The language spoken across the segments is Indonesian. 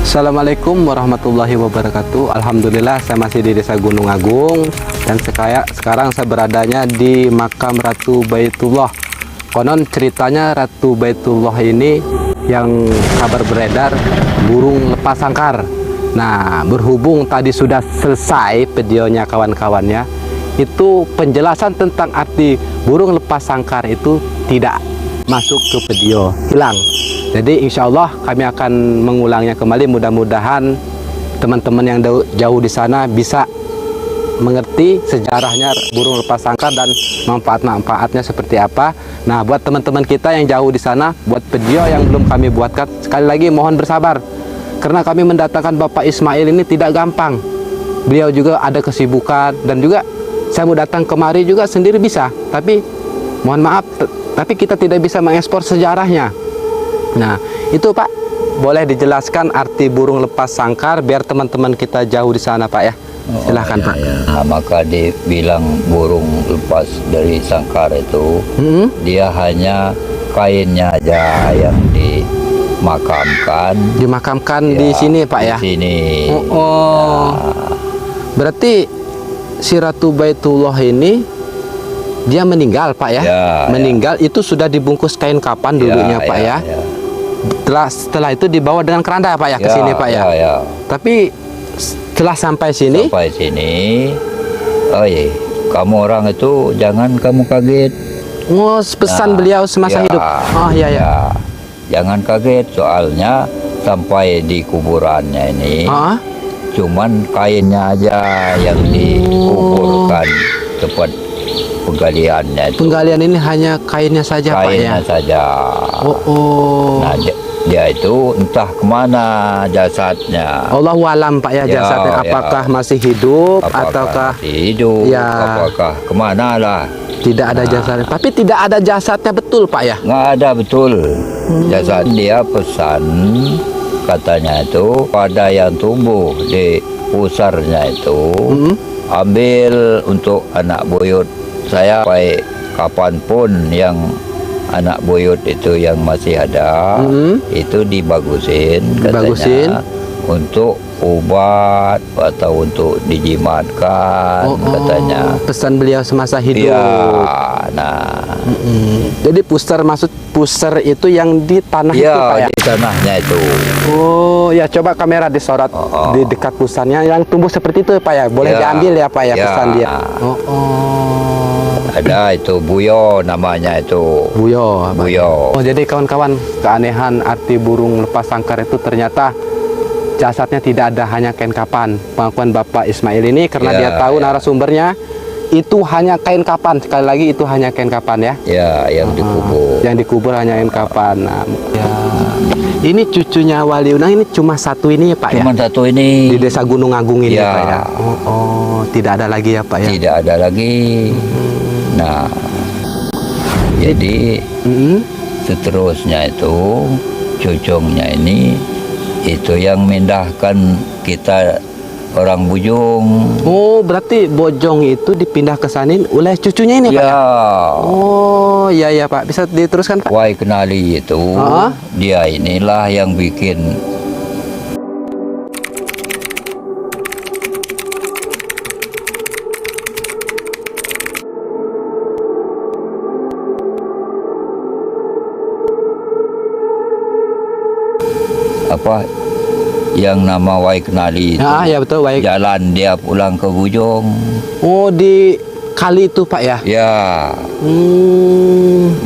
Assalamualaikum warahmatullahi wabarakatuh. Alhamdulillah saya masih di Desa Gunung Agung dan sekarang saya beradanya di makam Ratu Baitullah. Konon ceritanya Ratu Baitullah ini yang kabar beredar burung lepas sangkar. Nah, berhubung tadi sudah selesai videonya kawan-kawannya, itu penjelasan tentang arti burung lepas sangkar itu tidak masuk ke video, hilang. Jadi insya Allah kami akan mengulangnya kembali. Mudah-mudahan teman-teman yang jauh di sana bisa mengerti sejarahnya burung lepas sangkar dan manfaat-manfaatnya seperti apa. Nah, buat teman-teman kita yang jauh di sana, buat video yang belum kami buatkan, sekali lagi mohon bersabar. Karena kami mendatangkan Bapak Ismail ini tidak gampang. Beliau juga ada kesibukan dan juga saya mau datang kemari juga sendiri bisa. Tapi mohon maaf, tapi kita tidak bisa mengekspor sejarahnya. Nah, itu Pak, boleh dijelaskan arti burung lepas sangkar biar teman-teman kita jauh di sana Pak ya. Silahkan Pak. Nah, maka dibilang burung lepas dari sangkar itu, dia hanya kainnya aja yang dimakamkan. Di sini Pak ya. Di sini. Oh. Berarti si Ratu Baitullah ini dia meninggal Pak ya. Meninggal itu sudah dibungkus kain kapan dulunya Pak ya. Setelah itu dibawa dengan keranda Pak ya ke sini Pak ya. Tapi setelah sampai sini, oh iya, kamu orang itu jangan kamu kaget. Oh, pesan beliau semasa hidup. Oh iya. Jangan kaget, soalnya sampai di kuburannya ini cuman kainnya aja yang dikuburkan tempat penggaliannya itu. Penggalian ini hanya kainnya saja Pak ya? Kainnya saja. Nah, dia itu entah kemana jasadnya. Allahu alam Pak ya, jasadnya apakah masih hidup ataukah masih hidup, apakah kemana lah. Tidak ada jasadnya, tapi tidak ada jasadnya betul Pak ya? Nggak ada betul jasad. Dia pesan katanya itu pada yang tumbuh di pusarnya itu, ambil untuk anak buyut saya sampai kapanpun yang anak buyut itu yang masih ada, itu dibagusin katanya, untuk obat atau untuk dijimatkan katanya. Pesan beliau semasa hidup. Nah. Jadi puser, maksud puser itu yang di tanah itu Pak ya? Di tanahnya itu. Oh ya, coba kamera disorot di dekat pusarnya yang tumbuh seperti itu Pak ya. Boleh diambil ya Pak ya pesan dia. Ada itu Buyo namanya itu. Buyo. Buyo. Oh, jadi kawan-kawan, keanehan arti burung lepas sangkar itu ternyata jasadnya tidak ada, hanya kain kapan. Pengakuan Bapak Ismail ini karena dia tahu narasumbernya itu hanya kain kapan. Sekali lagi itu hanya kain kapan ya. Ya, yang dikubur. Yang dikubur hanya kain kapan. Nah, ini cucunya Waliunang ini cuma satu ini ya Pak ya? Cuma satu ini. Di Desa Gunung Agung ini Pak ya? Tidak ada lagi ya Pak ya? Tidak ada lagi. Nah, jadi seterusnya itu cucungnya ini itu yang memindahkan kita orang Bujung. Oh, berarti Bojong itu dipindah ke sana oleh cucunya ini Pak ya? Oh, iya Pak. Bisa diteruskan Pak? Wai Kenali itu, dia inilah yang bikin apa yang nama Wai Kenali itu. Ya betul, Wai. Jalan dia pulang ke Bujung. Oh, di kali itu Pak ya? Ya.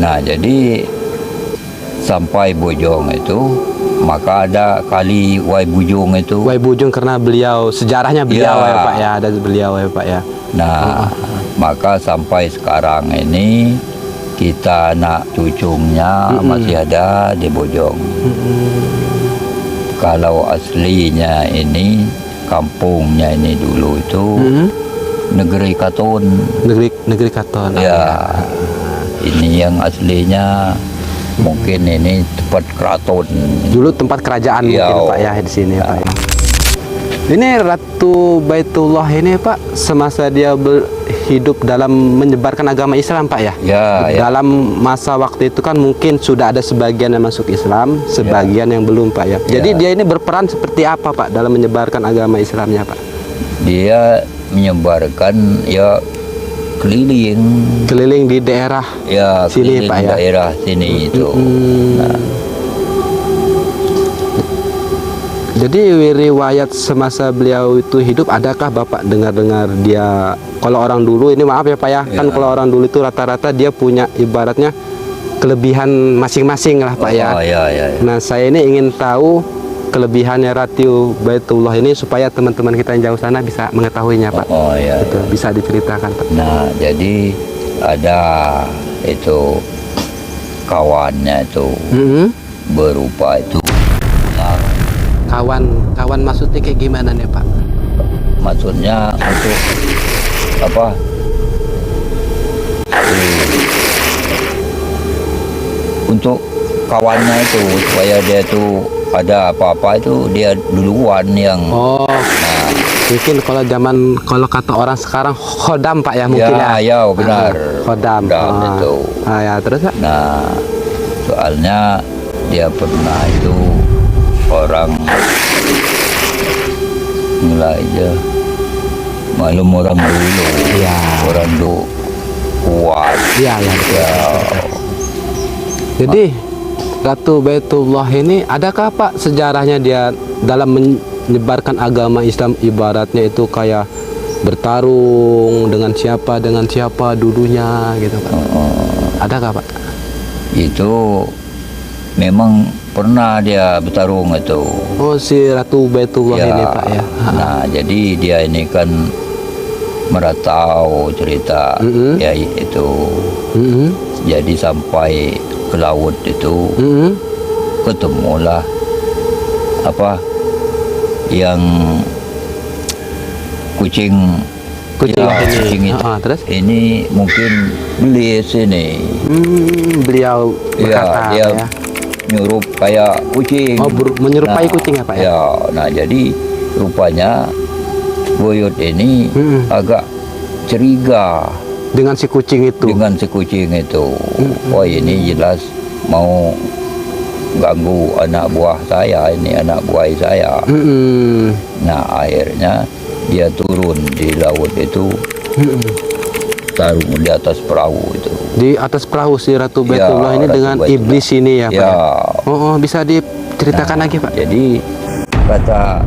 Nah, jadi sampai Bujung itu maka ada kali Wai Bujung itu. Wai Bujung karena beliau, sejarahnya beliau ya Pak ya, ada beliau ya Pak ya. Nah, maka sampai sekarang ini kita anak cucunya masih ada di Bojong. Kalau aslinya ini, kampungnya ini dulu itu Negeri Katon. Negeri Katon. Ya, ini yang aslinya mungkin ini tempat keraton. Dulu tempat kerajaan mungkin Pak ya di sini Pak ya. Ini Ratu Baitullah ini Pak, semasa dia hidup dalam menyebarkan agama Islam Pak ya? Ya, ya. Dalam masa waktu itu kan mungkin sudah ada sebagian yang masuk Islam, sebagian yang belum Pak ya. Jadi dia ini berperan seperti apa Pak dalam menyebarkan agama Islamnya Pak? Dia menyebarkan ya keliling di daerah ya sini keliling Pak ya. daerah sini itu. Nah, jadi riwayat semasa beliau itu hidup, adakah Bapak dengar-dengar dia, kalau orang dulu ini maaf ya Pak ya, kan kalau orang dulu itu rata-rata dia punya ibaratnya kelebihan masing-masing lah Pak ya. Oh, ya. Nah saya ini ingin tahu kelebihannya Ratu Baitullah ini supaya teman-teman kita yang jauh sana bisa mengetahuinya Pak. Oh ya. Itu bisa diceritakan Pak. Nah, jadi ada itu kawannya itu berupa itu Kawan maksudnya kayak gimana nih Pak? maksudnya untuk apa? Untuk kawannya itu supaya dia itu ada apa-apa itu dia duluan yang Oh, nah, mungkin kalau kata orang sekarang khodam Pak ya mungkin ya. ya benar. Khodam. Itu. Ya terus Pak? Nah, soalnya dia pernah itu orang mulai aja malum orang dulu, Iya. orang dulu kuat. Iya ya. Ya, Jadi Ratu Baitullah ini adakah Pak sejarahnya dia dalam menyebarkan agama Islam, ibaratnya itu kayak bertarung dengan siapa dulunya gitu Pak? Adakah Pak? itu memang pernah dia bertarung itu. Oh si Ratu Baitullah ini Pak ya. Nah, jadi dia ini kan meratau cerita ya itu. Jadi sampai ke laut itu ketemulah apa yang kucing kucing itu. Terus? Ini mungkin beli sini. Beliau berkata dia ya. nyurup kayak kucing. Oh, menyerupai kucing ya Pak ya? Ya, nah jadi rupanya Buyut ini agak curiga dengan si kucing itu. dengan si kucing itu. Oh ini jelas mau ganggu anak buah saya, ini anak buah saya. Nah akhirnya dia turun di laut itu, taruh di atas perahu itu. Di atas perahu si Ratu Baitullah ini Ratu dengan Baitullah. iblis ini ya Pak Ya. ya? Oh, bisa diceritakan lagi Pak? Jadi kata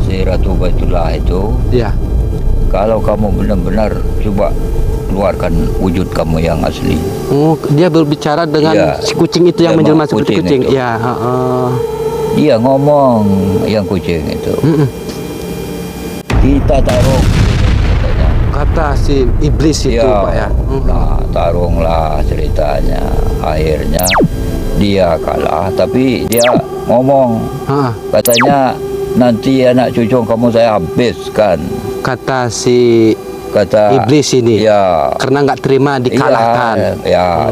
si Ratu Baitullah itu, Ya. kalau kamu benar-benar coba keluarkan wujud kamu yang asli. Oh, dia berbicara dengan Iya. si kucing itu yang Sama menjelma seperti kucing kucing. itu. Ya, Dia ngomong yang kucing itu. Kita taruh katanya. kata si iblis itu Ya, Pak ya. nah tarunglah ceritanya. Akhirnya dia kalah, tapi dia ngomong katanya nanti anak cucu kamu saya habiskan. Kata si Kata iblis ini. Ya. Karena nggak terima dikalahkan. Ya.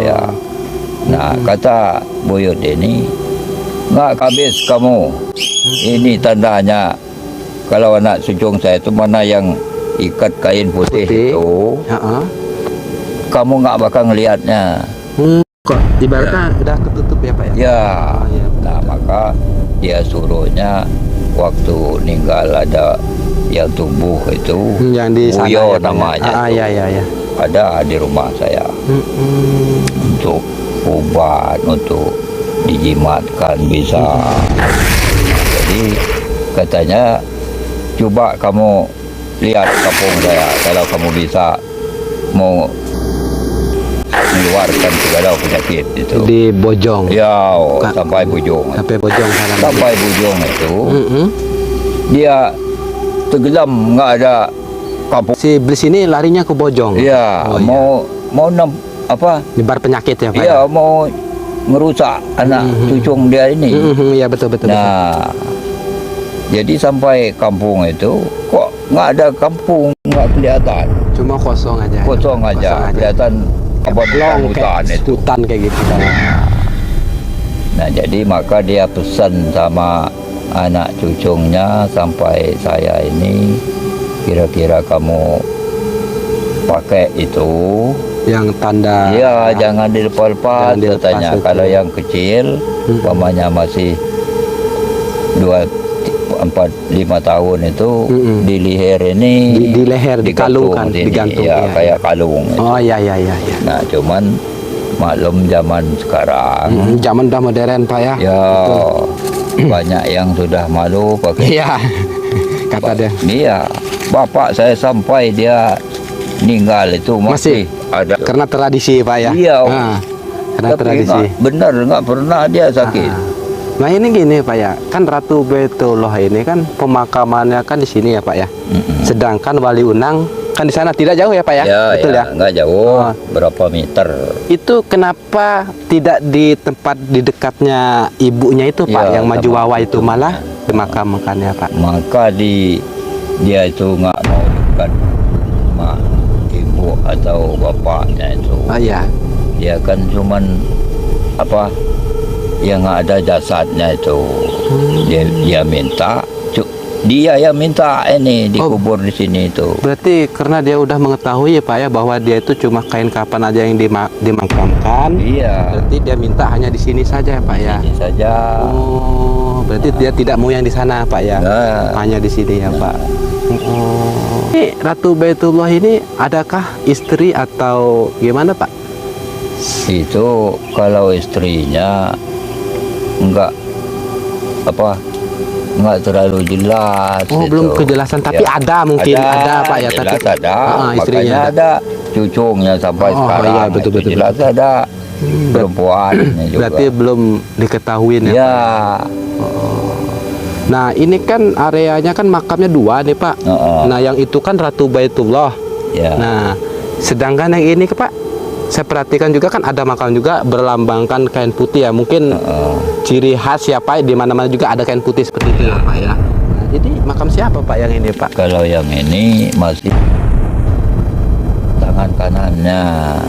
Nah, kata Buyut ini, nggak habis kamu. Ini tandanya kalau anak cucu saya itu mana yang ikat kain putih itu, kamu nggak bakal ngelihatnya. Kok ibaratnya udah ketutup ya Pak ya? Ya. iya, Nah, maka dia suruhnya waktu meninggal ada yang tumbuh itu yang di sana Buyo ya, Pak, namanya ya? itu. Ya. Ada di rumah saya untuk obat, untuk dijimatkan bisa. Jadi katanya coba kamu lihat kampung saya, kalau kamu bisa mau mengeluarkan segala penyakit itu Di Bojong. ya sampai Bujung. Sampai Bojong sana. Sampai Bujung itu dia tenggelam, nggak ada kampung. Si iblis ini larinya ke Bojong. Ya, Oh, mau apa? nyebar penyakit ya Pak. Ya, mau merusak anak cucung dia ini. Iya betul. Nah, jadi sampai kampung itu kok nggak ada kampung, nggak kelihatan, Cuma kosong aja. kosong aja, kelihatan Long hutan kayak itu. hutan kayak gitu. Nah, jadi maka dia pesan sama anak cucunya sampai saya ini, kira-kira kamu pakai itu. Yang tanda. Ya, jangan dilepas-lepas Jangan dilepas katanya. itu. Kalau yang kecil, umpamanya masih 2, 4, 5 tahun itu di leher ini, Di leher dikalungkan, sini. digantung. Ya, Iya, kayak kalung. Oh iya. Nah, cuman maklum zaman sekarang, Zaman udah modern Pak ya. ya banyak yang sudah malu pakai. Iya. Kata dia. Iya, bapak saya sampai dia meninggal itu masih ada. Karena tradisi Pak ya. Iya. Nah, karena Tapi tradisi. benar nggak pernah dia sakit. Nah ini gini Pak ya, kan Ratu Baitullah ini kan pemakamannya kan di sini ya Pak ya. Sedangkan Wali Unang kan di sana tidak jauh ya Pak ya, betul ya? Nggak jauh, Oh. berapa meter. Itu kenapa tidak di tempat di dekatnya ibunya itu Pak, Ya, yang maju sama wawa itu itu. malah dimakamkan ya Pak? Maka dia itu nggak mau dekat sama ibu atau bapaknya itu. Oh iya. Dia kan cuman apa yang ada jasadnya itu. Dia minta, dia yang minta ini dikubur di sini itu. Berarti karena dia udah mengetahui ya Pak ya bahwa dia itu cuma kain kapan aja yang dimakamkan. Iya. Berarti dia minta hanya di sini saja ya Pak ya. Ini saja. Oh, berarti dia tidak mau yang di sana Pak ya. Nah. Hanya di sini ya Pak. Oh. Ini Ratu Baitullah ini adakah istri atau gimana Pak? Itu kalau istrinya enggak terlalu jelas. Oh, itu. belum kejelasan tapi Ya, ada mungkin ada Pak ya jelas tapi ada. istrinya Makanya ada cucunya sampai Oh, sekarang. iya, betul, Itu betul, jelas ada perempuannya juga. berarti belum diketahui ya. Ya. Nah, ini kan areanya kan makamnya 2 nih Pak. Heeh. Nah, yang itu kan Ratu Baitullah. Ya. Nah, sedangkan yang ini Pak, saya perhatikan juga kan ada makam juga berlambangkan kain putih ya. Mungkin ciri khas ya Pak, di mana-mana juga ada kain putih seperti itu ya Pak ya. Nah, jadi makam siapa Pak yang ini Pak? Kalau yang ini masih tangan kanannya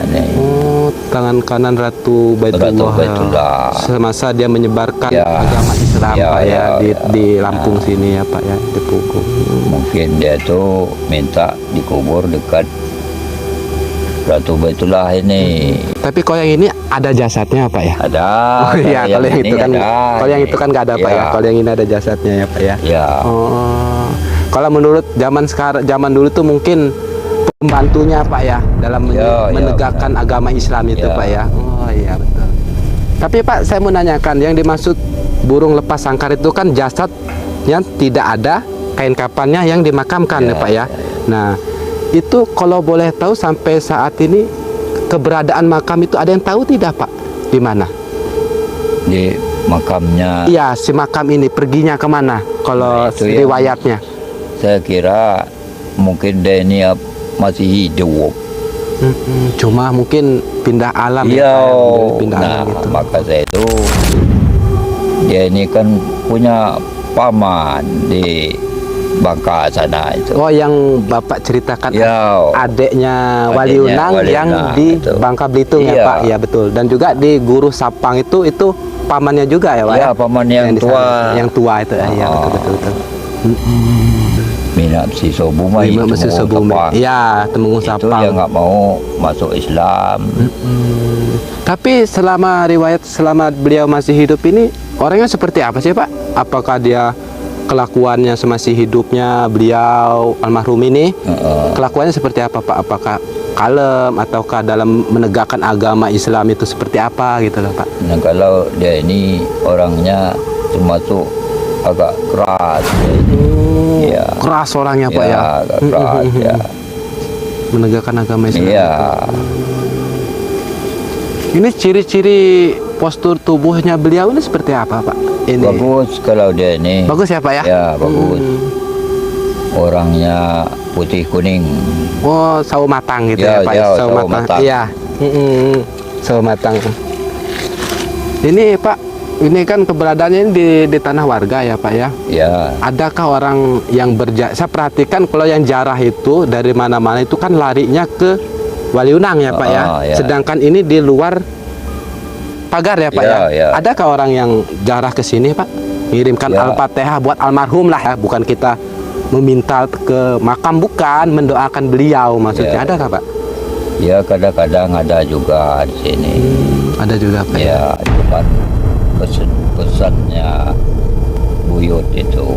nih. Oh, tangan kanan Ratu Baitullah. Ratu Baitullah. Semasa dia menyebarkan Ya. agama Islam Ya, Pak ya, ya, di, ya. di Lampung sini ya Pak ya, di Pugu. Mungkin dia tuh minta dikubur dekat Ratu Baitullah ini. Tapi kalau yang ini ada jasadnya Pak ya? Ada. Oh iya, kalau yang ini itu kan ada. kalau yang itu kan nggak ada Pak ya. Ya. Kalau yang ini ada jasadnya ya Pak ya. Ya. Oh. Kalau menurut zaman dulu tuh mungkin pembantunya Pak ya dalam Ya, menegakkan agama Islam itu Ya. Pak ya. Oh iya betul. Tapi Pak, saya mau nanyakan yang dimaksud burung lepas sangkar itu kan jasad yang tidak ada kain kapannya yang dimakamkan ya, Ya, Pak ya. Nah, itu kalau boleh tahu sampai saat ini keberadaan makam itu ada yang tahu tidak Pak? Di mana? Di makamnya. Iya, si makam ini perginya kemana? Kalau Nah, itu yang- riwayatnya? Saya kira mungkin dia ini masih hidup. Cuma mungkin pindah alam Iya. Pak, ya, pindah Nah, alam gitu. maka saya itu dia ini kan punya paman di Bangka sana itu. Oh, yang Bapak ceritakan Ya. adiknya Wali Adiknya Unang Wali yang Unang, di itu. Bangka Belitung ya Iya. Pak, ya betul. Dan juga di Guru Sapang itu pamannya juga ya Pak Ya, paman yang di tua. sana. Yang tua itu ya Oh. betul. Minat si Sobumai Lima Mesir Sebumi. Iya, Temenggung itu Sapang. dia nggak mau masuk Islam. Tapi selama beliau masih hidup ini orangnya seperti apa sih Pak? Apakah dia kelakuannya semasih hidupnya beliau almarhum ini? Kelakuannya seperti apa Pak? Apakah kalem ataukah dalam menegakkan agama Islam itu seperti apa gitu loh Pak? Nah, kalau dia ini orangnya termasuk agak keras. Dia ini. Iya. Keras orangnya Pak ya? Agak keras ya. Menegakkan agama Islam. Iya. Ini ciri-ciri postur tubuhnya beliau ini seperti apa Pak? Ini Bagus kalau dia ini. bagus ya Pak ya? Ya, bagus. Orangnya putih kuning. Oh, sawo matang gitu ya, Ya, Pak. ya, Sawo sawo matang. matang. Iya. Sawo matang. Ini Pak, ini kan keberadaannya ini di tanah warga ya Pak ya. Ya. Adakah orang yang saya perhatikan kalau yang jarah itu dari mana-mana itu kan larinya ke Wali Unang ya Pak ya. Ya. Sedangkan ini di luar pagar ya Pak ya. Ya. Adakah orang yang jarah ke sini Pak? Ngirimkan Ya. Al-Fatihah buat almarhum lah ya, bukan kita meminta ke makam, bukan mendoakan beliau maksudnya. Ya. Ada nggak Pak? Ya kadang-kadang ada juga di sini. Ada juga Pak. Ya cuman pesannya buyut itu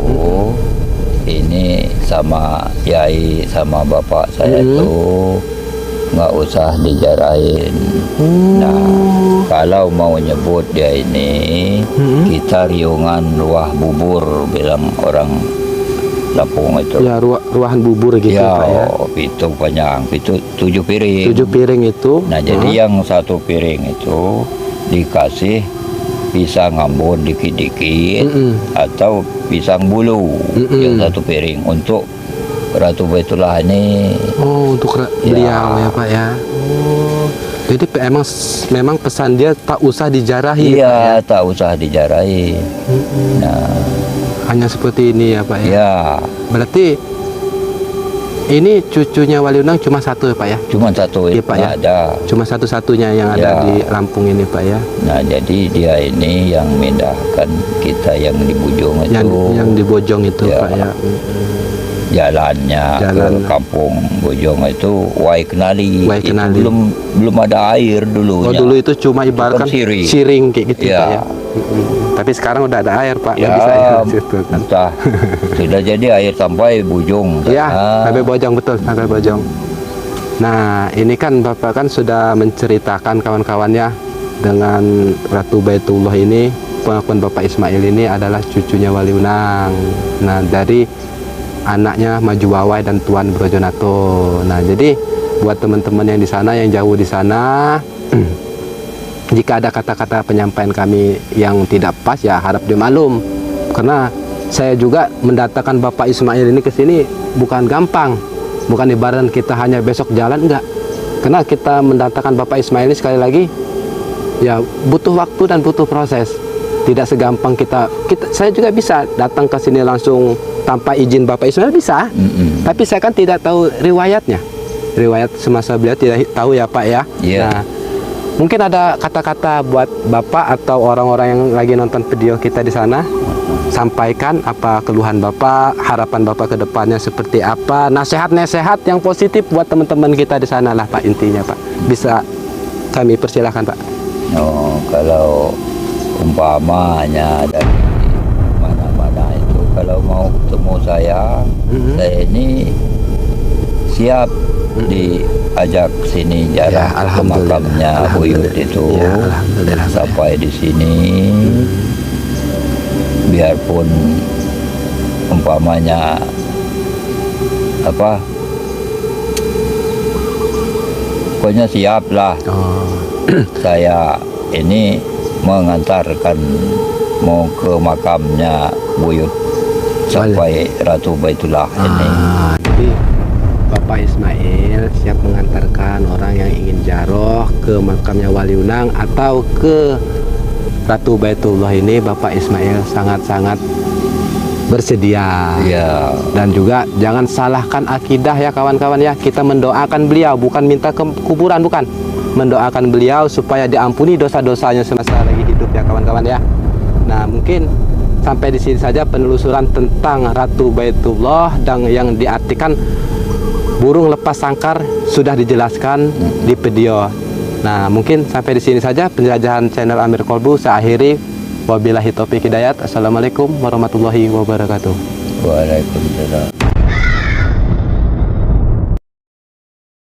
ini sama yai sama bapak saya itu nggak usah dijarahin. Nah kalau mau nyebut dia ini kita riungan ruah bubur, bilang orang Lampung itu. Ya ruahan bubur gitu Ya, Pak ya. pitung panjang, 7 piring. 7 piring itu. Nah jadi yang 1 piring itu dikasih pisang ambon dikit-dikit atau pisang bulu yang 1 piring untuk Ratu Baitullah ini. Oh, untuk beliau ya Pak ya. Oh. Jadi memang pesan dia tak usah dijarahi Pak ya. Iya, tak usah dijarahi. Nah, Hanya seperti ini ya Pak ya. ya Berarti ini cucunya Wali Unang cuma satu ya Pak ya. cuma 1 Iya, Pak, ya. ada. Cuma satu-satunya yang Ya. ada di Lampung ini Pak ya. Nah jadi dia ini yang memindahkan kita yang di Bujung itu. Yang di Bojong itu Ya. Pak ya. Jalannya Jalan. ke kampung Bojong itu Wai Kenali. Wai Itu Kenali. belum ada air dulunya. Oh dulu itu cuma ibaratkan siring. siring kayak gitu Ya. Pak ya. Tapi sekarang udah ada air Pak, nggak Ya, bisa air di situ kan. entah sudah jadi air sampai Bujung. Ya, sana. sampai Bojong, betul, sampai Bojong. Nah, ini kan Bapak kan sudah menceritakan kawan-kawannya dengan Ratu Baitullah ini, pengakuan Bapak Ismail ini adalah cucunya Wali Unang. Nah, dari anaknya Maju Wawai dan Tuan Brojonato. Nah, jadi buat teman-teman yang di sana, yang jauh di sana, jika ada kata-kata penyampaian kami yang tidak pas ya harap dimaklum, karena saya juga mendatangkan Bapak Ismail ini ke sini bukan gampang, bukan ibarat kita hanya besok jalan, enggak. Karena kita mendatangkan Bapak Ismail ini sekali lagi ya butuh waktu dan butuh proses. Tidak segampang saya juga bisa datang ke sini langsung tanpa izin Bapak Ismail, bisa. Tapi saya kan tidak tahu riwayatnya. Riwayat semasa beliau tidak tahu ya Pak ya. Iya. Nah, mungkin ada kata-kata buat Bapak atau orang-orang yang lagi nonton video kita di sana. Sampaikan apa keluhan Bapak, harapan Bapak ke depannya seperti apa, nasihat-nasihat yang positif buat teman-teman kita di sana lah Pak, intinya Pak. Bisa kami persilahkan Pak. Oh, kalau umpamanya dari mana-mana itu kalau mau ketemu saya ini siap diajak sini jarak ke alhamdulillah. makamnya buyut itu. Ya, alhamdulillah. Sampai di sini biarpun umpamanya apa, pokoknya siap lah. Oh. Saya ini mengantarkan mau ke makamnya buyut sampai Ratu Baitullah ini. Jadi Bapak Ismail siap mengantarkan orang yang ingin jaroh ke makamnya Wali Unang atau ke Ratu Baitullah ini. Bapak Ismail sangat-sangat bersedia. Ya, Dan juga jangan salahkan akidah ya kawan-kawan ya. Kita mendoakan beliau, bukan minta ke kuburan, bukan. Mendoakan beliau supaya diampuni dosa-dosanya semasa lagi hidup ya kawan-kawan ya. Nah, mungkin sampai di sini saja penelusuran tentang Ratu Baitullah dan yang diartikan burung lepas sangkar sudah dijelaskan di video. Nah, mungkin sampai di sini saja penjelajahan channel Amir Kolbu. Saya akhiri. Wabillahi taufiq hidayat. Assalamualaikum warahmatullahi wabarakatuh. Waalaikumsalam.